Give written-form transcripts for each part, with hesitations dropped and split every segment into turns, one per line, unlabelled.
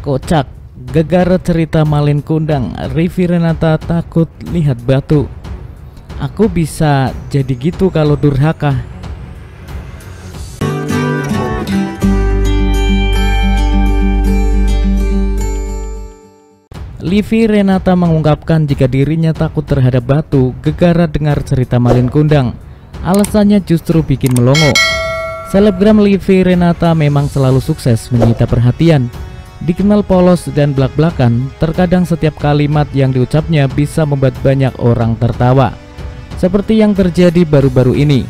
Kocak, gegara cerita Malin Kundang, Livi Renata takut lihat batu. Aku bisa jadi gitu kalau durhaka. Livi Renata mengungkapkan jika dirinya takut terhadap batu gegara dengar cerita Malin Kundang. Alasannya justru bikin melongo. Selebgram Livi Renata memang selalu sukses menyita perhatian. Dikenal polos dan blak-blakan, terkadang setiap kalimat yang diucapnya bisa membuat banyak orang tertawa. Seperti yang terjadi baru-baru ini.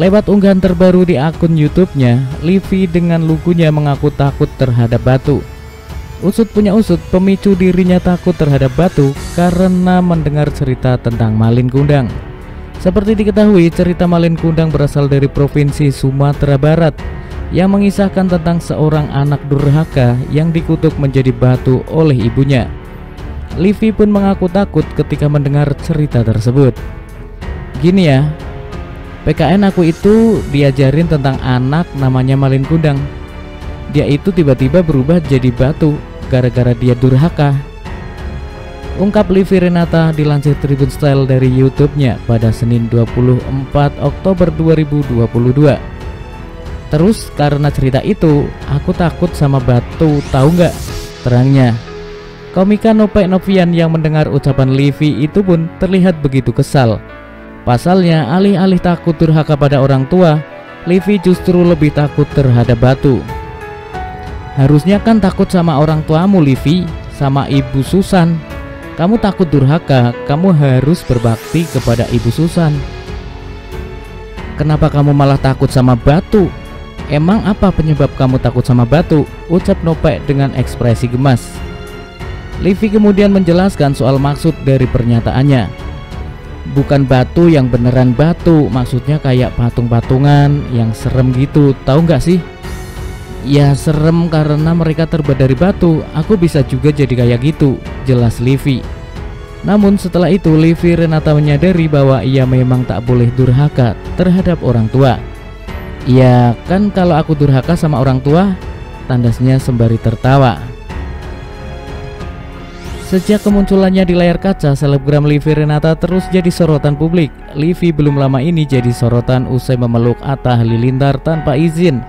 Lewat unggahan terbaru di akun YouTube-nya, Livi dengan lugunya mengaku takut terhadap batu. Usut punya usut, pemicu dirinya takut terhadap batu karena mendengar cerita tentang Malin Kundang. Seperti diketahui, cerita Malin Kundang berasal dari Provinsi Sumatera Barat yang mengisahkan tentang seorang anak durhaka yang dikutuk menjadi batu oleh ibunya. Livi pun mengaku takut ketika mendengar cerita tersebut. Gini ya, PKN aku itu diajarin tentang anak namanya Malin Kundang. Dia itu tiba-tiba berubah jadi batu gara-gara dia durhaka. Ungkap Livi Renata dilansir Tribun Style dari YouTube-nya pada Senin 24 Oktober 2022. Terus karena cerita itu, aku takut sama batu, tahu nggak? Terangnya. Komika Nopek Novian yang mendengar ucapan Livi itu pun terlihat begitu kesal. Pasalnya, alih-alih takut durhaka pada orang tua, Livi justru lebih takut terhadap batu. Harusnya kan takut sama orang tuamu, Livi, sama Ibu Susan. Kamu takut durhaka, kamu harus berbakti kepada Ibu Susan. Kenapa kamu malah takut sama batu? Emang apa penyebab kamu takut sama batu? Ucap Nopek dengan ekspresi gemas. Livi kemudian menjelaskan soal maksud dari pernyataannya. Bukan batu yang beneran batu, maksudnya kayak patung-patungan yang serem gitu, tahu nggak sih? Ya serem karena mereka terbuat dari batu, aku bisa juga jadi kayak gitu, jelas Livi. Namun setelah itu Livi Renata menyadari bahwa ia memang tak boleh durhaka terhadap orang tua. Ya kan kalau aku durhaka sama orang tua, tandasnya sembari tertawa. Sejak kemunculannya di layar kaca, selebgram Livi Renata terus jadi sorotan publik. Livi belum lama ini jadi sorotan usai memeluk Atta Halilintar tanpa izin.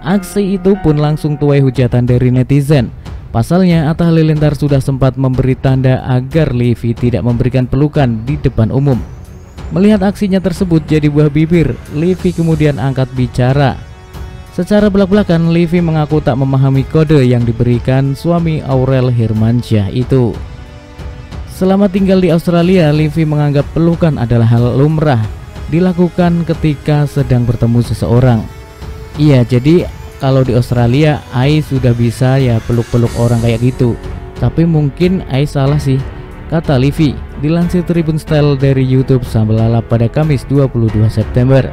Aksi itu pun langsung tuai hujatan dari netizen. Pasalnya Atta Halilintar sudah sempat memberi tanda agar Livi tidak memberikan pelukan di depan umum. Melihat aksinya tersebut jadi buah bibir, Livi kemudian angkat bicara. Secara belak-belakan, Livi mengaku tak memahami kode yang diberikan suami Aurel Hermansyah itu. Selama tinggal di Australia, Livi menganggap pelukan adalah hal lumrah dilakukan ketika sedang bertemu seseorang. Iya, jadi kalau di Australia Ai sudah bisa ya peluk-peluk orang kayak gitu. Tapi mungkin Ai salah sih, kata Livi. Dilansir Tribun Style dari YouTube Sambalala pada Kamis 22 September.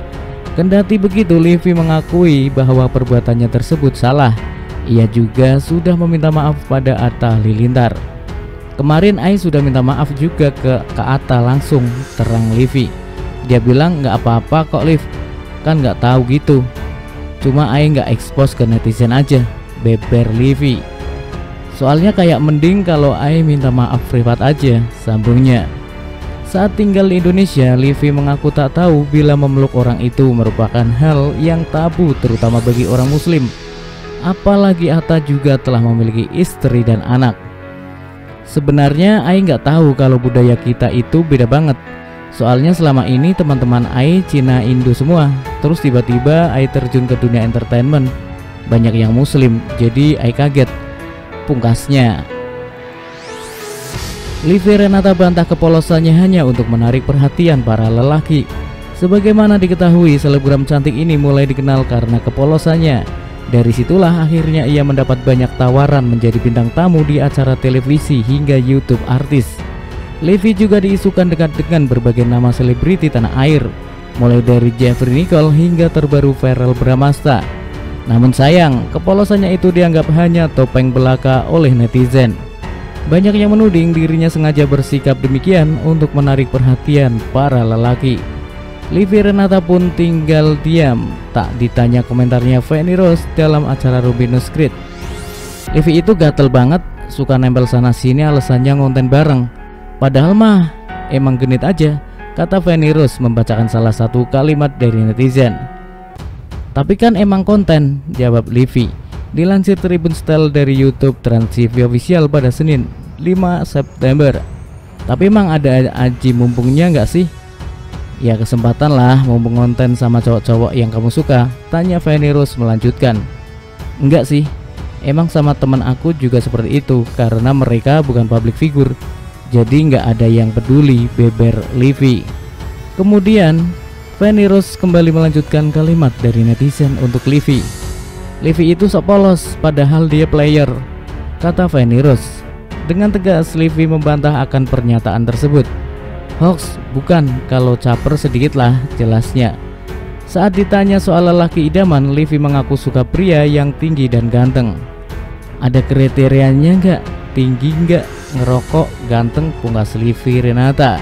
Kendati begitu, Livi mengakui bahwa perbuatannya tersebut salah. Ia juga sudah meminta maaf pada Atta Halilintar. Kemarin Ai sudah minta maaf juga ke Atta langsung, terang Livi. Dia bilang nggak apa-apa kok Liv, kan nggak tahu gitu. Cuma Ai nggak expose ke netizen aja, beber Livi. Soalnya kayak mending kalau Ai minta maaf privat aja, sambungnya. Saat tinggal di Indonesia, Livi mengaku tak tahu bila memeluk orang itu merupakan hal yang tabu terutama bagi orang muslim. Apalagi Atta juga telah memiliki istri dan anak. Sebenarnya Ai nggak tahu kalau budaya kita itu beda banget. Soalnya selama ini teman-teman Ai Cina Indo semua. Terus tiba-tiba Ai terjun ke dunia entertainment, banyak yang muslim, jadi Ai kaget, pungkasnya. Livi Renata bantah kepolosannya hanya untuk menarik perhatian para lelaki. Sebagaimana diketahui, selebgram cantik ini mulai dikenal karena kepolosannya. Dari situlah akhirnya ia mendapat banyak tawaran menjadi bintang tamu di acara televisi hingga YouTube artis. Livi juga diisukan dekat dengan berbagai nama selebriti tanah air, mulai dari Jeffrey Nicole hingga terbaru Verrell Bramasta. Namun sayang, kepolosannya itu dianggap hanya topeng belaka oleh netizen. Banyak yang menuding dirinya sengaja bersikap demikian untuk menarik perhatian para lelaki. Livi Renata pun tinggal diam, tak ditanya komentarnya Feni Rose dalam acara Rubinus Creed. Livi itu gatel banget, suka nempel sana sini alasannya ngonten bareng. Padahal mah emang genit aja, kata Feni Rose membacakan salah satu kalimat dari netizen. Tapi kan emang konten, jawab Livi. Dilansir Tribun Style dari YouTube Trans TV Official pada Senin 5 September. Tapi emang ada aji mumpungnya nggak sih? Ya kesempatan lah mumpung konten sama cowok-cowok yang kamu suka, tanya Feni Rose melanjutkan. Enggak sih, emang sama teman aku juga seperti itu karena mereka bukan public figure. Jadi nggak ada yang peduli, beber Livi. Kemudian Feni Rose kembali melanjutkan kalimat dari netizen untuk Livi. Livi itu sok polos padahal dia player, kata Feni Rose. Dengan tegas Livi membantah akan pernyataan tersebut. Hoax bukan, kalau caper sedikit lah, jelasnya. Saat ditanya soal lelaki idaman, Livi mengaku suka pria yang tinggi dan ganteng. Ada kriterianya nggak? Tinggi nggak? Ngerokok? Ganteng? Pungkas Livi Renata.